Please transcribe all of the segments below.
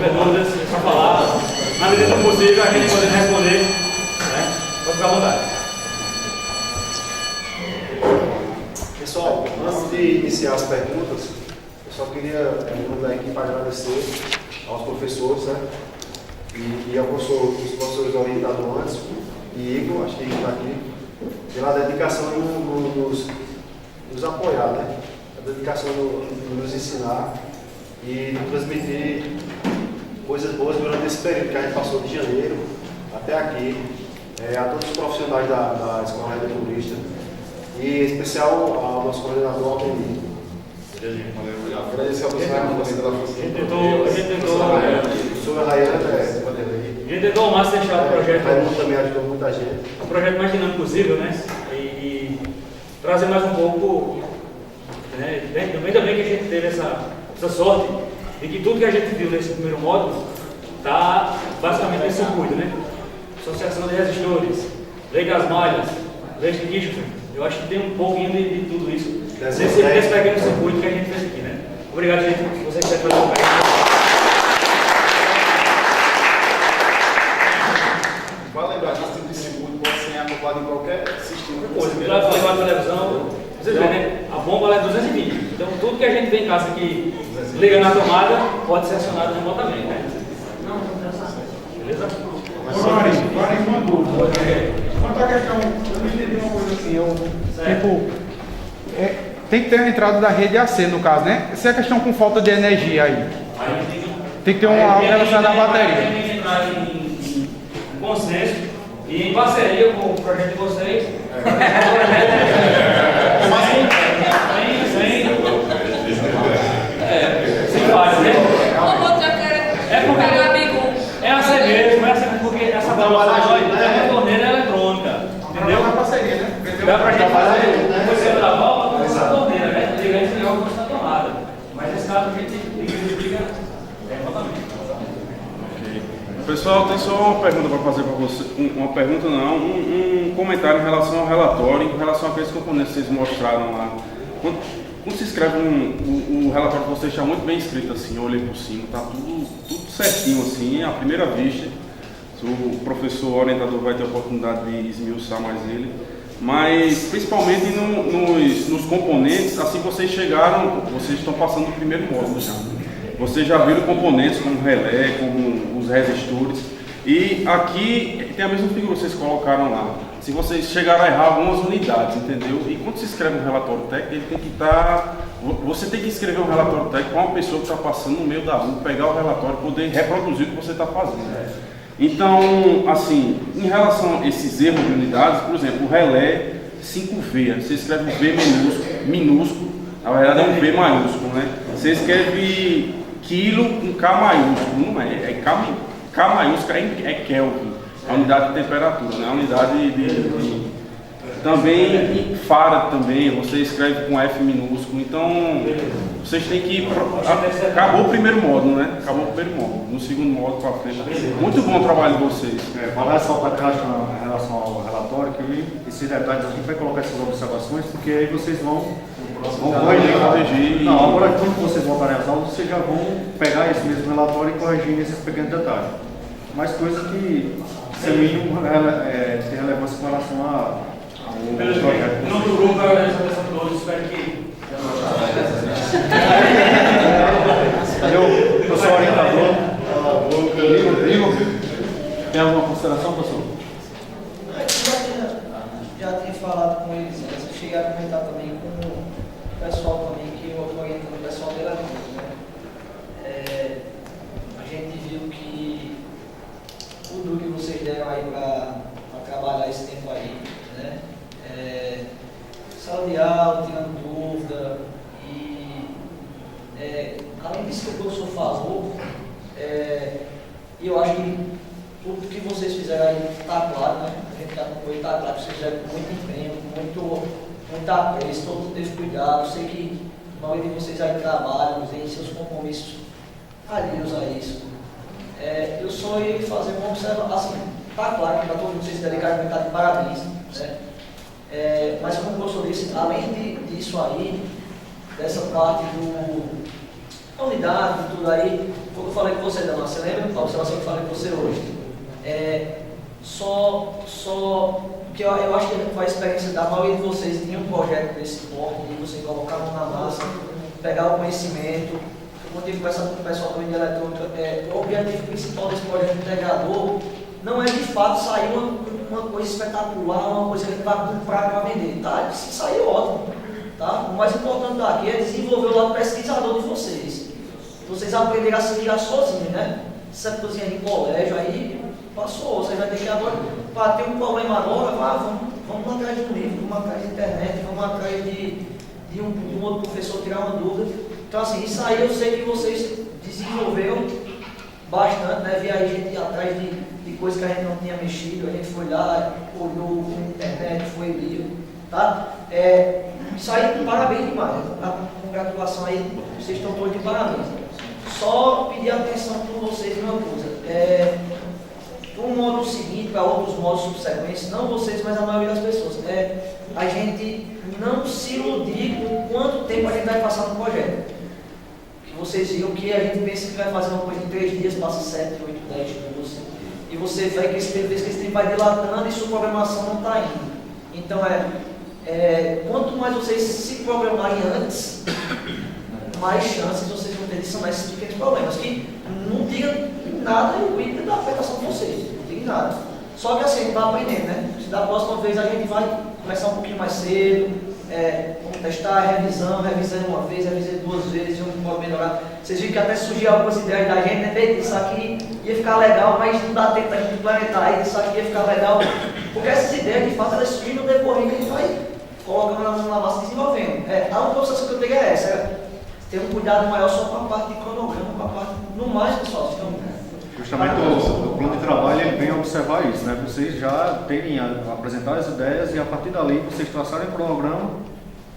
tiver dúvidas, é só falar. Na medida do possível, a gente poder responder, né? Pode ficar à vontade. Pessoal, antes de iniciar as perguntas, eu só queria, em nome da equipe, agradecer aos professores, né? E ao professor, os professores orientadores antes, e Igor, acho que ele está aqui, pela dedicação nos apoiar, né? A dedicação de nos ensinar e de transmitir coisas boas durante esse período que a gente passou de janeiro até aqui, a todos os profissionais da Escola Redentorista e em especial ao nosso coordenador Altemir. Agradecer ao professor A gente tentou ao máximo deixar o projeto. Raimundo também ajudou muita gente. O projeto mais dinâmico possível, né? E trazer mais um pouco, né? Ainda bem que a gente teve essa sorte de que tudo que a gente viu nesse primeiro módulo está basicamente nesse circuito, né? Associação de resistores, lei das malhas, lei de Kirchhoff. Eu acho que tem um pouquinho de tudo isso nesse pequeno circuito que a gente fez aqui, né? Obrigado, gente. Se você quiser fazer uma pergunta. Vale lembrar que esse tipo de circuito pode ser acoplado em qualquer sistema. Lá falei com a televisão, vocês veem, né? A bomba é 220. Então tudo que a gente tem em casa que liga na tomada pode ser acionado remotamente, né? Beleza? Agora uma dúvida. Quanto à questão, eu não entendi uma coisa assim, tem que ter a entrada da rede AC no caso, né? Se é questão com falta de energia aí. Tem que ter algo relacionado à bateria. Tem que entrar em consenso e em parceria com o projeto de vocês. Sem falhas, né? É a cerveja, porque essa balança é uma torneira eletrônica, entendeu? É uma parceria, né? Dá pra gente fazer você da válvula com essa torneira, né? Ligar e desligar o na tomada. Mas nesse caso a gente liga remotamente. Pessoal, tem só uma pergunta para fazer para você. Uma pergunta não, um comentário em relação ao relatório, em relação àqueles componentes que vocês mostraram lá. Quando se escreve o relatório de vocês está muito bem escrito assim, eu olhei por cima, está tudo certinho assim, à primeira vista. O professor orientador vai ter a oportunidade de esmiuçar mais ele. Mas principalmente nos componentes, assim vocês chegaram, vocês estão passando do primeiro módulo já. Vocês já viram componentes como relé, como os resistores. E aqui tem a mesma figura que vocês colocaram lá. Se vocês chegaram a errar algumas unidades, entendeu? E quando se escreve um relatório técnico, ele tem que estar... Você tem que escrever um relatório técnico com uma pessoa que está passando no meio da rua, pegar o relatório e poder reproduzir o que você está fazendo. Então, assim, em relação a esses erros de unidades, por exemplo, o relé 5V, você escreve um V minúsculo, na verdade é um V maiúsculo, né? Você escreve quilo com K maiúsculo, não é K maiúsculo é Kelvin, a unidade de temperatura, né? A unidade de também Farad também, você escreve com F minúsculo, então vocês têm que... Acabou o primeiro módulo, né? Acabou o primeiro módulo, no segundo módulo para frente. Muito bom o trabalho de vocês. Falar só para trás em relação ao relatório, que esses detalhes a gente vai colocar essas observações, porque aí vocês vão corrigir. Não, agora quando vocês voltarem às aulas, vocês já vão pegar esse mesmo relatório e corrigir esses pequenos detalhes. Mas coisas que, se mínimo, tem relevância com relação ao projeto. Não do grupo, eu agradeço a todos, espero que... Cadê o professor orientador? Igor, tem alguma consideração, professor? Já tinha falado com eles, mas eu cheguei a comentar também com o pessoal também, que eu oriento o pessoal dela, né? A gente viu que tudo que vocês deram aí para trabalhar esse tempo aí, né? Sala de aula, tirando dúvida e além disso que o professor falou, eu acho que tudo que vocês fizeram aí está claro, né? A gente está com está claro que vocês fizeram com muito empenho, muito apreço, todo mundo teve cuidado. Eu sei que a maioria de vocês aí trabalham, tem seus compromissos alheios a isso. Eu só ia fazer uma observação, assim, está claro que para todo mundo vocês se dedicaram, está de parabéns, né? Mas como o professor disse, além disso aí, dessa parte da unidade, de tudo aí, quando eu falei com você, Daniel, você lembra a observação que eu falei com você hoje? Porque eu acho que com a experiência da maioria de vocês tinha um projeto desse porte, de você colocar a mão na massa, pegar o conhecimento. Quando eu conversando com o pessoal do de eletrônica, o objetivo principal desse projeto integrador não é de fato sair uma coisa espetacular, uma coisa que a gente vai comprar para vender. Tá? Se sair, ótimo. Tá? O mais importante daqui é desenvolver o lado pesquisador de vocês. Vocês aprenderem a se virar sozinhos, né? Essa coisinha de colégio aí passou. Você vai ter que agora, para ter um problema agora, vamos atrás de um livro, vamos atrás de internet, vamos atrás de um outro professor tirar uma dúvida. Então, assim, isso aí eu sei que vocês desenvolveram bastante, né? Vi aí gente atrás de coisas que a gente não tinha mexido, a gente foi lá, olhou na internet, foi livro, tá? Isso aí, parabéns demais, a congratulação aí, vocês estão todos de parabéns. Só pedir atenção por vocês numa coisa, para um módulo seguinte, para outros módulos subsequentes, não vocês, mas a maioria das pessoas, a gente não se iludir com quanto tempo a gente vai passar no projeto. Que vocês viram que a gente pensa que vai fazer uma coisa em 3 dias, passa 7, 8, 10, 12, e você vê que esse tempo vai dilatando e sua programação não está indo. Então, quanto mais vocês se programarem antes, mais chances vocês vão ter de sanar esses pequenos problemas, que não diga nada ruim da afetação de vocês, não diga nada. Só que assim, a gente vai aprendendo, né? Se da próxima vez a gente vai começar um pouquinho mais cedo, vamos testar, revisando uma vez, revisando 2 vezes, onde pode melhorar. Vocês viram que até surgiu algumas ideias da gente, né? Isso aqui ia ficar legal, mas não dá tempo da gente implementar, isso aqui ia ficar legal. Porque essas ideias, de fato, elas surgem no decorrer que a gente vai colocando na massa e desenvolvendo. A única observação que eu tenho é essa, ter um cuidado maior só com a parte de cronograma, com a parte, no mais, pessoal, vocês estão... Justamente o plano de trabalho ele vem observar isso, né? Vocês já terem apresentar as ideias e a partir dali vocês traçarem o cronograma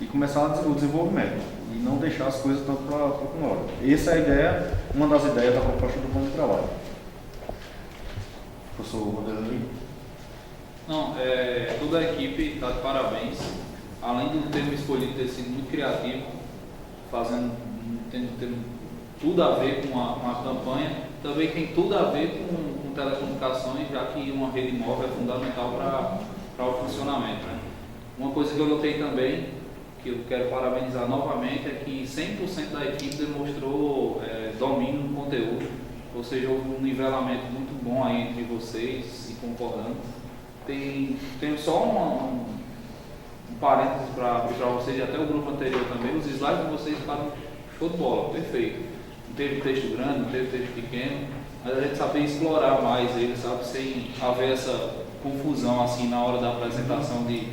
e começar o desenvolvimento e não deixar as coisas tanto para uma hora. Essa é a ideia, uma das ideias da proposta do plano de trabalho. Professor Rodrigo. Não, toda a equipe está de parabéns, além do termo escolhido ter sido muito criativo, tendo tudo a ver com a campanha, também tem tudo a ver com telecomunicações, já que uma rede móvel é fundamental para o funcionamento, né? Uma coisa que eu notei também, que eu quero parabenizar novamente, é que 100% da equipe demonstrou domínio do conteúdo, ou seja, houve um nivelamento muito bom aí entre vocês e concordando. Tenho só um parênteses para vocês, e até o grupo anterior também, os slides de vocês ficaram show de bola, perfeito. Não teve texto grande, não teve texto pequeno, mas a gente saber explorar mais ele, sabe, sem haver essa confusão assim na hora da apresentação de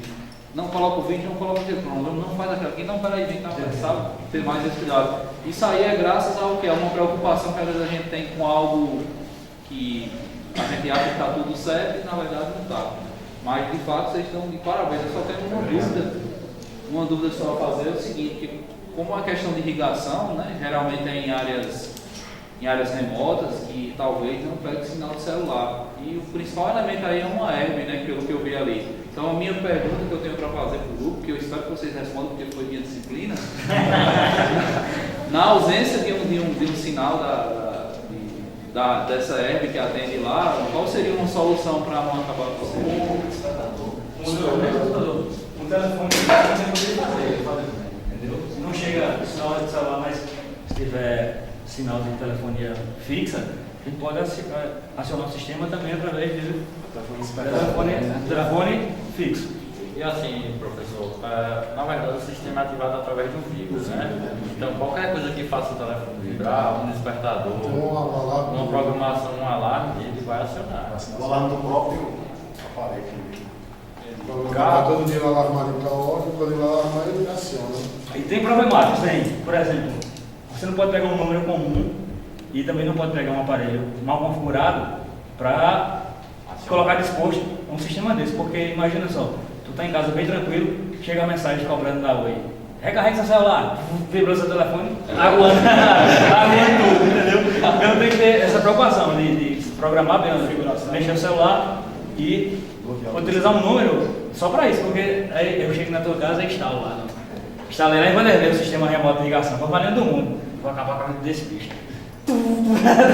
não coloca o vídeo, não coloca o vídeo, não faz aquilo aqui, não, peraí, vem cá, sabe, ter mais esse cuidado. Isso aí é graças ao que? A uma preocupação que às vezes a gente tem com algo que a gente acha que está tudo certo e na verdade não está. Mas de fato vocês estão de parabéns. Eu só tenho uma dúvida só a fazer, é o seguinte, que como a questão de irrigação, né, geralmente é em áreas remotas que talvez não pegue sinal de celular. E o principal elemento aí é uma herb, né, pelo que eu vi ali. Então a minha pergunta que eu tenho para fazer para o grupo, que eu espero que vocês respondam porque foi minha disciplina, na ausência de um sinal dessa herb que atende lá, qual seria uma solução para não acabar com você? Um telefone que você poderia fazer, entendeu? Se não chega sinal de celular, mas se tiver sinal de telefonia fixa, a gente pode acionar o sistema também através de telefone fixo. E assim, professor, na verdade o sistema é ativado através do vírus, né? Então qualquer coisa que faça o telefone vibrar, um despertador, uma programação, um alarme, ele vai acionar. O alarme do próprio aparelho. Todo dia o alarme está ótimo, quando ele alarma ele aciona. E tem problemáticas, tem. Por exemplo, você não pode pegar um número comum e também não pode pegar um aparelho mal configurado para colocar disposto um sistema desse, porque imagina só, tu tá em casa bem tranquilo, chega a mensagem cobrando da Oi, recarregue seu celular, vibrou seu telefone, aguando tudo, entendeu? Então tem que ter essa preocupação de programar bem a configuração, mexer o celular e utilizar um número só para isso, porque aí eu chego na tua casa e instalo lá. Instalei lá e vou descer o sistema remoto de ligação, para valendo do mundo. Vou acabar com a vida desse bicho.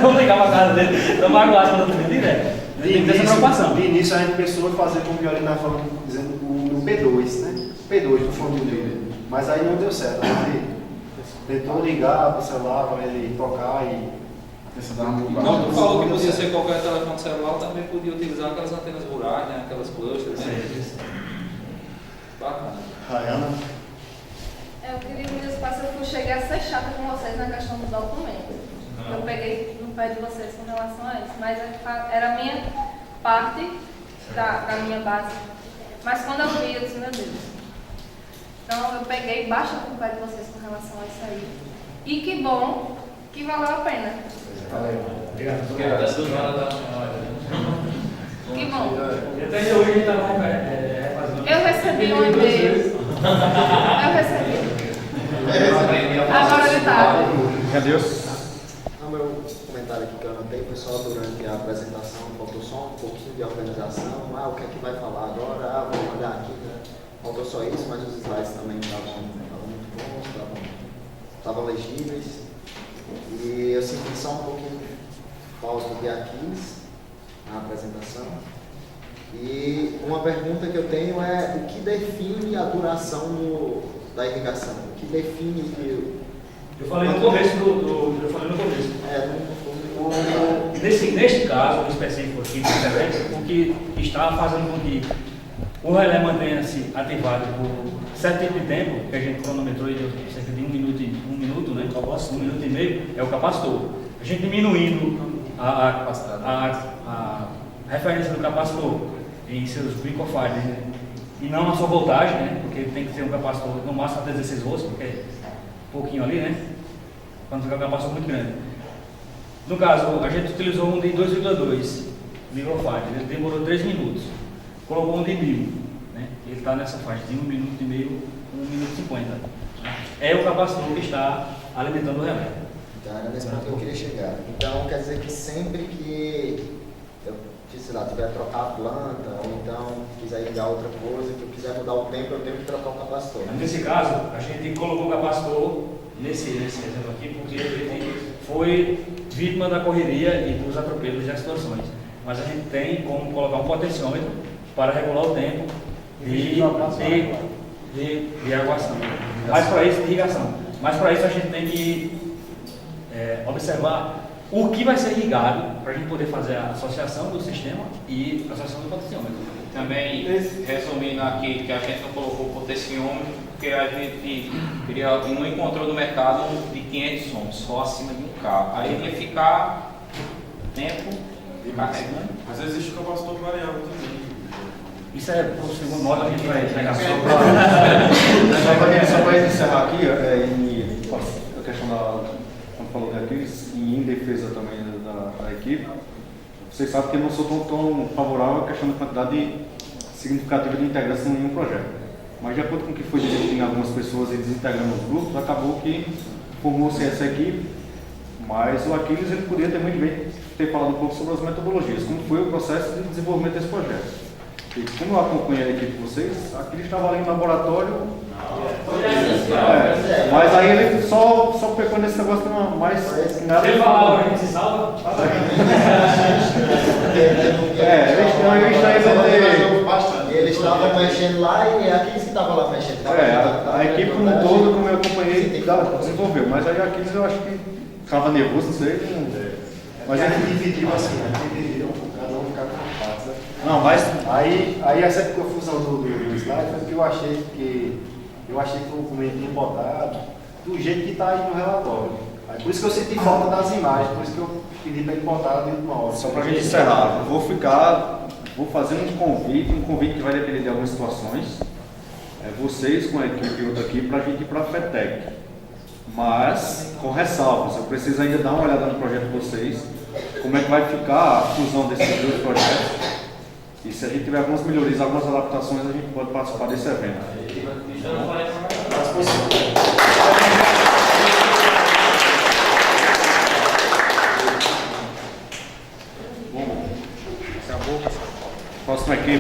Vamos ligar pra casa dele, tô magoado quando eu tô direto. Tem que ter essa preocupação. De início a gente pensou em fazer como o Violino estava falando, dizendo no P2, né? P2 do fone dele. Mas aí não deu certo. A gente tentou ligar para o celular para ele tocar e. Não, tu falou que podia ser qualquer telefone celular, também podia utilizar aquelas antenas rurais, né? Aquelas clusters, né? Bacana. Rayana. Eu queria me espaço, eu cheguei a ser chata com vocês na questão dos documentos. Eu peguei no pé de vocês com relação a isso, mas era a minha parte da minha base. Mas quando eu vi, eu disse, meu Deus. Então eu peguei baixa com o pé de vocês com relação a isso aí. E que bom que valeu a pena. Obrigado. Que bom. Até hoje a gente tá Eu recebi um e-mail. Eu recebi. Agora ele tá. Cadê O meu comentário aqui que eu anotei foi só durante a apresentação, faltou só um pouquinho de organização. O que é que vai falar agora? Vou mandar aqui, né? Faltou só isso, mas os slides também estavam muito bons, estavam legíveis. E eu senti só um pouquinho de falta de Aquiles na apresentação. E uma pergunta que eu tenho é o que define a duração da irrigação? O que define que eu falei no começo eu falei no começo. Neste caso específico aqui do Celeste, o que está fazendo com que o relé mantenha-se ativado por certo tempo de tempo, que a gente cronometrou de cerca de um minuto né? 1 minuto e meio, é o capacitor. A gente diminuindo a referência do capacitor em seus bricofares, né? E não a sua voltagem, né? Porque tem que ser um capacitor no máximo até 16 volts, porque é um pouquinho ali, né? Quando ficar um capacitor muito grande. No caso, a gente utilizou um de 2,2 microfarad, ele demorou 3 minutos. Colocou um de 1000, né? Ele está nessa faixa de 1 minuto e meio, 1 minuto e 50. É o capacitor que está alimentando o relé. Então, era nesse ponto que eu queria chegar. Então, quer dizer que sempre que eu, sei lá, tiver trocar a planta, ou então quiser ligar outra coisa, que eu quiser mudar o tempo, eu tenho que trocar o capacitor. Nesse caso, a gente colocou o capacitor nesse exemplo aqui, porque ele foi vítima da correria e dos atropelos das situações. Mas a gente tem como colocar um potenciômetro para regular o tempo de aguação. Mas para isso, de irrigação. Mas para isso a gente tem que observar o que vai ser irrigado para a gente poder fazer a associação do sistema e a associação do potenciômetro. Também, resumindo aqui, que a gente não colocou o potenciômetro, porque a gente não encontrou no mercado um de 500 ohms, só acima de 1K. Aí ia ficar tempo carregando. Mas existe o capacitor variável também. Isso é o segundo modo, a gente vai entregar Só para encerrar aqui, a questão como falou daqui, e em defesa também da equipe, vocês sabem que eu não sou tão favorável à questão da quantidade significativa de integração em um projeto. Mas de acordo com o que foi dito em algumas pessoas e desintegrando os grupos, acabou que formou-se essa equipe, mas o Aquiles ele poderia ter muito bem ter falado um pouco sobre as metodologias, como foi o processo de desenvolvimento desse projeto. E como eu acompanhei a equipe de vocês, Aquiles estava ali no laboratório. Mas aí ele só pegou nesse negócio mais que nada. Se ele falar, a gente se salva? Eles estavam mexendo lá e é Aquiles que estava lá mexendo. A equipe como um todo, como eu acompanhei, desenvolveu. Mas aí Aquiles eu acho que estava nervoso, não sei. Mas a gente dividiu assim, cada um ficava com partes, né? Não, mas aí essa confusão do slide foi porque eu achei que o documento tinha botado do jeito que está aí no relatório. Aí, por isso que eu senti falta das imagens, por isso que eu pedi para ele botar de última hora. só para a gente encerrar, vou fazer um convite que vai depender de algumas situações. Vocês com a equipe e outra aqui para a gente ir para a FETEC. Mas com ressalvas, eu preciso ainda dar uma olhada no projeto de vocês, como é que vai ficar a fusão desses dois projetos. E se a gente tiver algumas melhorias, algumas adaptações, a gente pode participar desse evento. Bom, próxima equipe.